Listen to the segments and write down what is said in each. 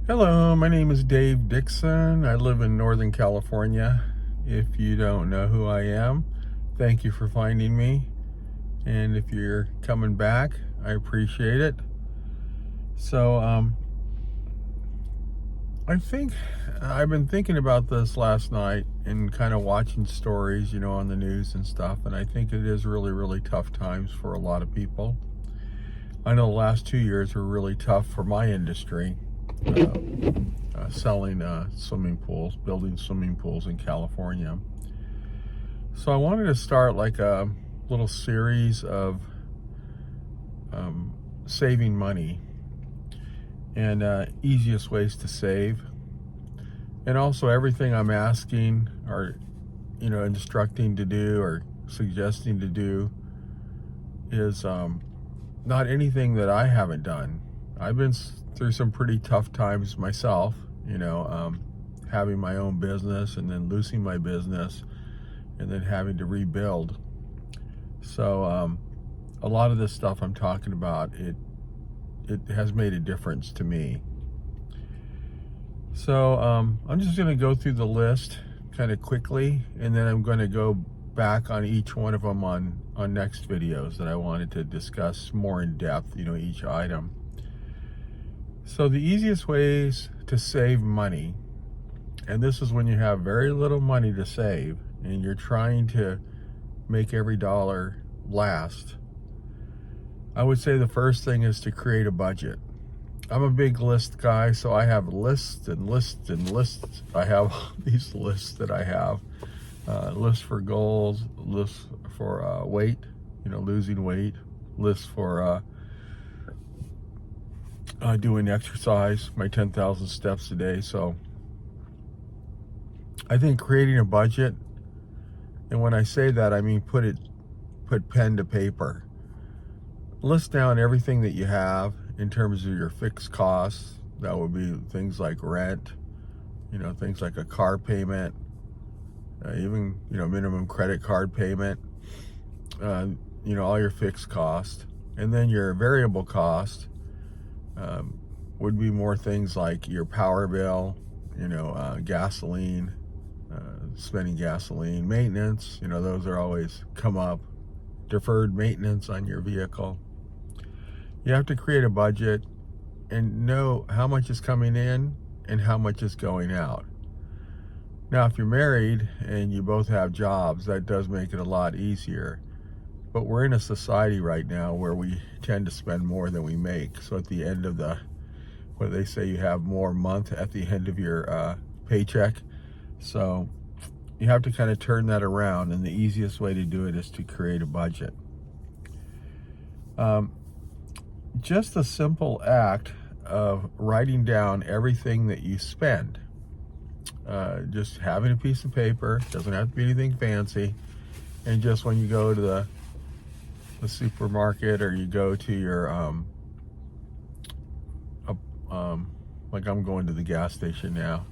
Hello, my name is Dave Dixon. I live in Northern California. If you don't know who I am, thank you for finding me. And if you're coming back, I appreciate it. So, I think I've been thinking about this last night and kind of watching stories, on the news and stuff. And I think it is really, really tough times for a lot of people. I know the last 2 years were really tough for my industry. Uh, Selling swimming pools, building swimming pools in California. So I wanted to start like a little series of saving money and easiest ways to save. And also everything I'm asking or, instructing to do or suggesting to do is not anything that I haven't done. I've been through some pretty tough times myself, having my own business and then losing my business and then having to rebuild. So a lot of this stuff I'm talking about, it has made a difference to me. So I'm just going to go through the list kind of quickly, and then I'm going to go back on each one of them on next videos that I wanted to discuss more in depth, each item. So the easiest ways to save money, and this is when you have very little money to save and you're trying to make every dollar last. I would say the first thing is to create a budget. I'm a big list guy, so I have lists and lists and lists. I have these lists that I have. Lists for goals, lists for weight, losing weight, lists for doing exercise, my 10,000 steps a day. So I think creating a budget, and when I say that, I mean put pen to paper. List down everything that you have in terms of your fixed costs. That would be things like rent, things like a car payment, even, minimum credit card payment, all your fixed costs. And then your variable cost would be more things like your power bill, gasoline, spending gasoline, maintenance, those are always come up, deferred maintenance on your vehicle. You have to create a budget and know how much is coming in and how much is going out. Now, if you're married and you both have jobs, that does make it a lot easier. But we're in a society right now where we tend to spend more than we make. So at the end of what do they say, you have more month at the end of your paycheck. So you have to kind of turn that around, and the easiest way to do it is to create a budget. Just a simple act of writing down everything that you spend. Just having a piece of paper, doesn't have to be anything fancy, and just when you go to the supermarket or you go to your like I'm going to the gas station now,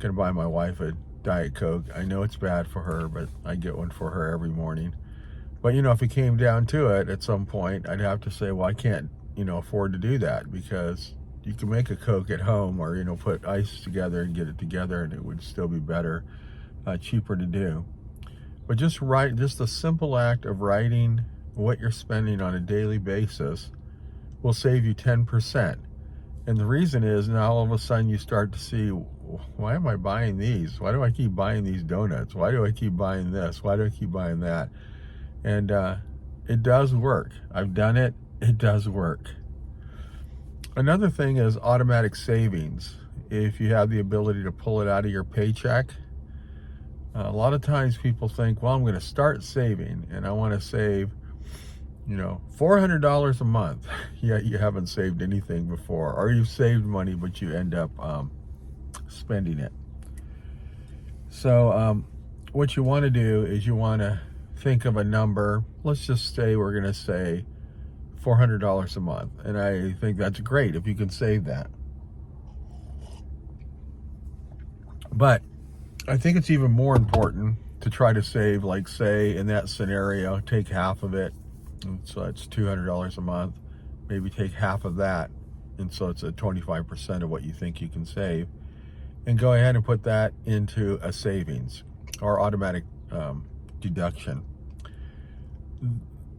gonna buy my wife a Diet Coke. I know it's bad for her, but I get one for her every morning. But if it came down to it, at some point I'd have to say, well, I can't afford to do that, because you can make a Coke at home, or put ice together and get it together, and it would still be better, cheaper to do. But just a simple act of writing what you're spending on a daily basis will save you 10%. And the reason is, now all of a sudden you start to see, why am I buying these? Why do I keep buying these donuts? Why do I keep buying this? Why do I keep buying that? And it does work. I've done it. It does work. Another thing is automatic savings. If you have the ability to pull it out of your paycheck, a lot of times people think, well, I'm going to start saving and I want to save, $400 a month. Yet you haven't saved anything before, or you've saved money, but you end up spending it. So what you want to do is you want to think of a number. Let's just say we're going to say $400 a month. And I think that's great if you can save that. But I think it's even more important to try to save, like, say in that scenario, take half of it. So that's $200 a month. Maybe take half of that and so it's a 25% of what you think you can save, and go ahead and put that into a savings or automatic deduction.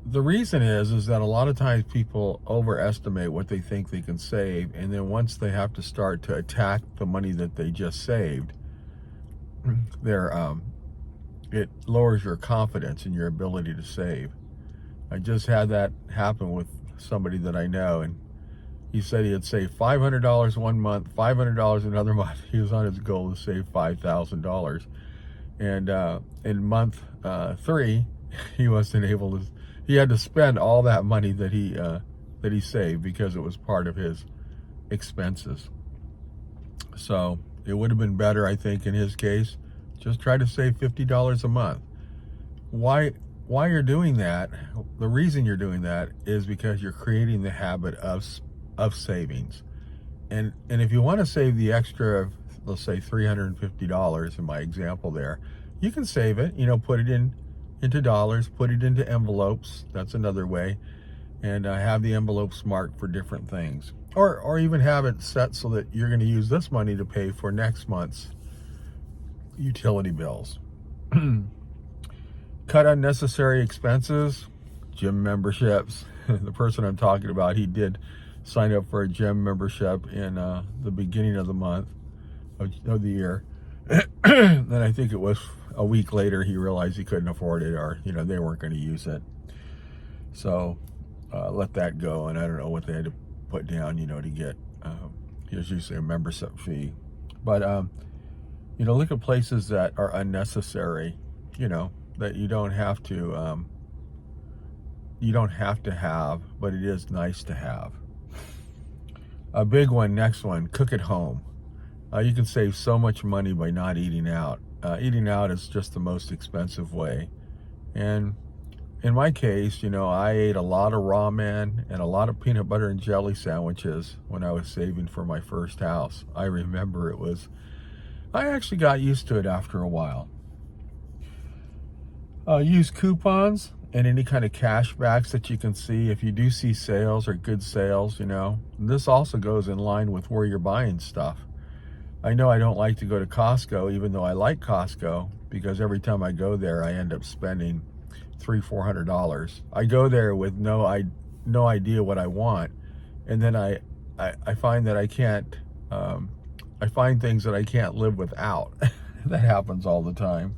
The reason is that a lot of times people overestimate what they think they can save, and then once they have to start to attack the money that they just saved, it lowers your confidence in your ability to save. I just had that happen with somebody that I know, and he said he had saved $500 one month, $500 another month. He was on his goal to save $5,000, and in month 3, he wasn't able to. He had to spend all that money that he saved because it was part of his expenses. So it would have been better, I think, in his case, just try to save $50 a month. Why you're doing that? The reason you're doing that is because you're creating the habit of savings, and if you want to save the extra, let's say $350 in my example there, you can save it. Put it into dollars, put it into envelopes. That's another way, and have the envelopes marked for different things, or even have it set so that you're going to use this money to pay for next month's utility bills. Cut unnecessary expenses, gym memberships. The person I'm talking about, he did sign up for a gym membership in the beginning of the month of the year. Then I think it was a week later he realized he couldn't afford it, or they weren't going to use it. So let that go, and I don't know what they had to put down to get there's usually a membership fee. But look at places that are unnecessary, that you don't have to have, but it is nice to have. A big one, next one, cook at home. You can save so much money by not eating out. Eating out is just the most expensive way. And in my case, I ate a lot of ramen and a lot of peanut butter and jelly sandwiches when I was saving for my first house. I remember I actually got used to it after a while. Use coupons and any kind of cash backs that you can see. If you do see sales or good sales, this also goes in line with where you're buying stuff. I know I don't like to go to Costco, even though I like Costco, because every time I go there, I end up spending $300-400. I go there with no idea what I want, and then I find that I can't. I find things that I can't live without. That happens all the time.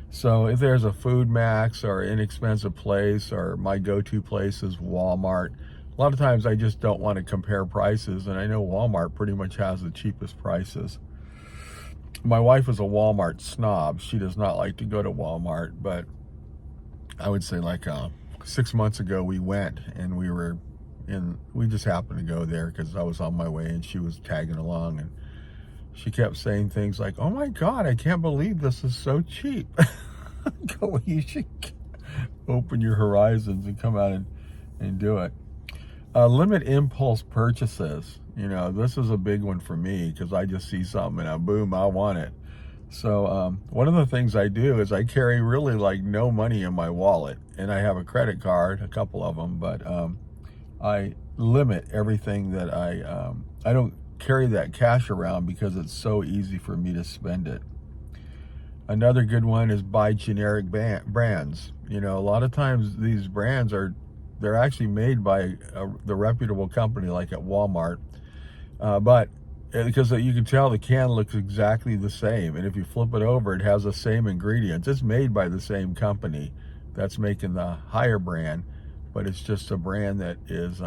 So if there's a Food Max or inexpensive place, or my go-to place is Walmart, a lot of times I just don't want to compare prices, and I know Walmart pretty much has the cheapest prices. My wife is a Walmart snob. She does not like to go to Walmart, but I would say 6 months ago we went, and we just happened to go there because I was on my way and she was tagging along, and she kept saying things like, "Oh my God, I can't believe this is so cheap." Well, you should open your horizons and come out and do it. Limit impulse purchases. This is a big one for me because I just see something and boom, I want it. So one of the things I do is I carry really no money in my wallet, and I have a credit card, a couple of them, but I limit everything that I don't carry that cash around because it's so easy for me to spend it. Another good one is buy generic brands. A lot of times these brands they're actually made by the reputable company like at Walmart, but because you can tell the can looks exactly the same, and if you flip it over, it has the same ingredients. It's made by the same company that's making the higher brand, but it's just a brand that is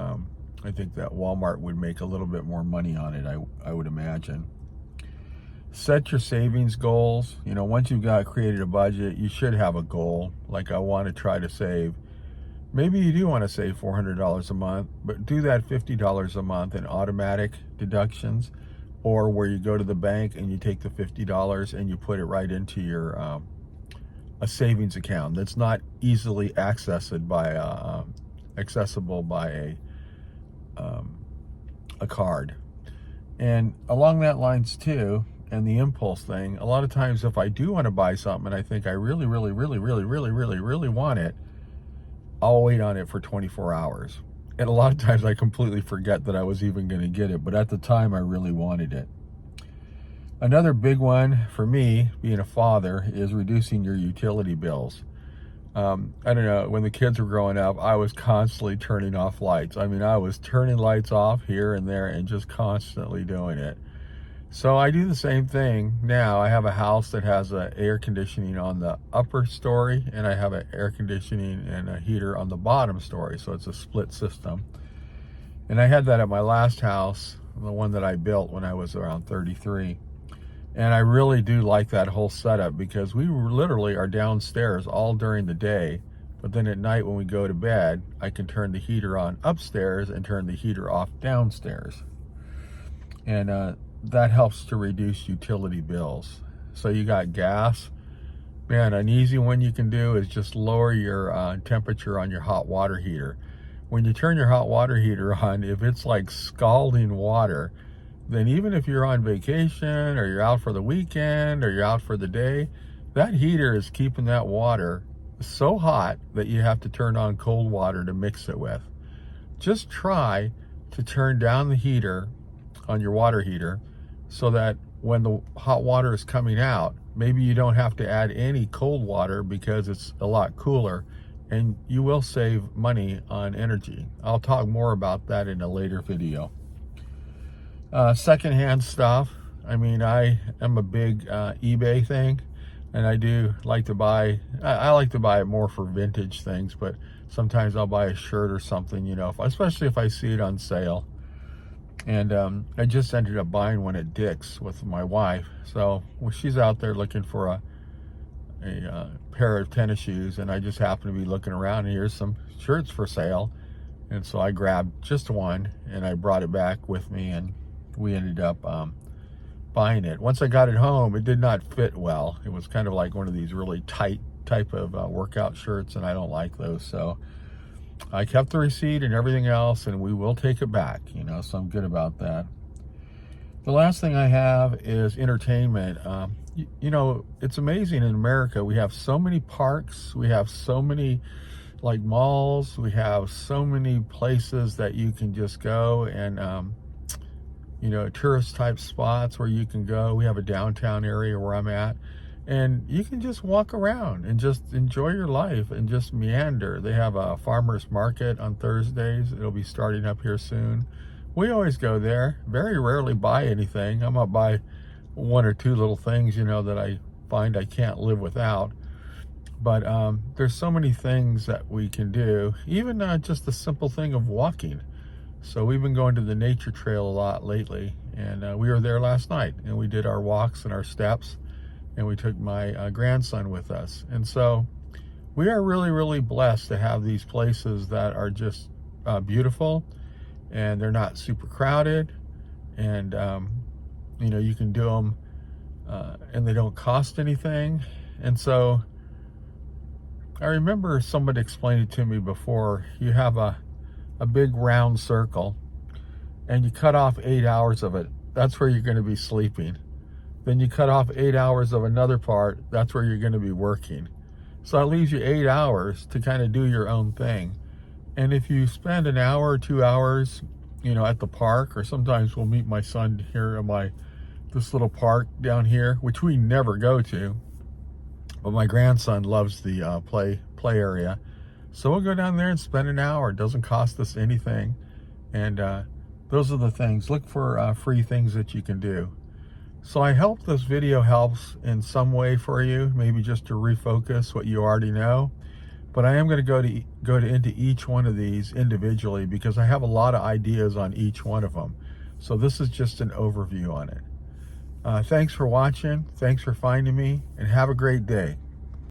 I think that Walmart would make a little bit more money on it, I would imagine. Set your savings goals. Once you've created a budget, you should have a goal. Like, I want to try to save, maybe you do want to save $400 a month, but do that $50 a month in automatic deductions, or where you go to the bank and you take the $50 and you put it right into your a savings account that's not easily accessible by a card. And along that lines too, and the impulse thing, a lot of times if I do want to buy something and I think I really want it, I'll wait on it for 24 hours. And a lot of times I completely forget that I was even going to get it, but at the time I really wanted it. Another big one for me, being a father, is reducing your utility bills. I don't know, when the kids were growing up, I was constantly turning off lights. I mean, I was turning lights off here and there and just constantly doing it. So I do the same thing now. I have a house that has air conditioning on the upper story, and I have an air conditioning and a heater on the bottom story. So it's a split system. And I had that at my last house, the one that I built when I was around 33. And I really do like that whole setup, because we literally are downstairs all during the day. But then at night when we go to bed, I can turn the heater on upstairs and turn the heater off downstairs. And that helps to reduce utility bills. So you got gas. Man, an easy one you can do is just lower your temperature on your hot water heater. When you turn your hot water heater on, if it's like scalding water, then even if you're on vacation or you're out for the weekend or you're out for the day, that heater is keeping that water so hot that you have to turn on cold water to mix it with. Just try to turn down the heater on your water heater so that when the hot water is coming out, maybe you don't have to add any cold water because it's a lot cooler, and you will save money on energy. I'll talk more about that in a later video. Secondhand stuff. I mean, I am a big eBay thing, and I do like to buy, I like to buy it more for vintage things, but sometimes I'll buy a shirt or something, you know, especially if I see it on sale. And I just ended up buying one at Dick's with my wife. So she's out there looking for a pair of tennis shoes, and I just happened to be looking around, and here's some shirts for sale. And so I grabbed just one, and I brought it back with me, and we ended up buying it. Once I got it home, it did not fit well. It was kind of like one of these really tight type of workout shirts, and I don't like those. So I kept the receipt and everything else, and we will take it back, you know, so I'm good about that. The last thing I have is entertainment. You know, it's amazing in America. We have so many parks. We have so many, like, malls. We have so many places that you can just go, and, you know, tourist type spots where you can go. We have a downtown area where I'm at. And you can just walk around and just enjoy your life and just meander. They have a farmer's market on Thursdays. It'll be starting up here soon. We always go there. Very rarely buy anything. I might buy one or two little things, you know, that I find I can't live without. But there's so many things that we can do. Even just the simple thing of walking. So we've been going to the nature trail a lot lately. And we were there last night. And we did our walks and our steps. And we took my grandson with us. And so we are really, really blessed to have these places that are just beautiful, and they're not super crowded, and you know, you can do them and they don't cost anything. And so I remember somebody explained it to me before. You have a big round circle, and you cut off 8 hours of it. That's where you're going to be sleeping. Then you cut off 8 hours of another part. That's where you're going to be working. So it leaves you 8 hours to kind of do your own thing. And if you spend an hour or 2 hours, you know, at the park, or sometimes we'll meet my son here at this little park down here, which we never go to. But my grandson loves the play area. So we'll go down there and spend an hour. It doesn't cost us anything. And those are the things. Look for free things that you can do. So I hope this video helps in some way for you, maybe just to refocus what you already know. But I am going to go into each one of these individually, because I have a lot of ideas on each one of them. So this is just an overview on it. Thanks for watching. Thanks for finding me, and have a great day.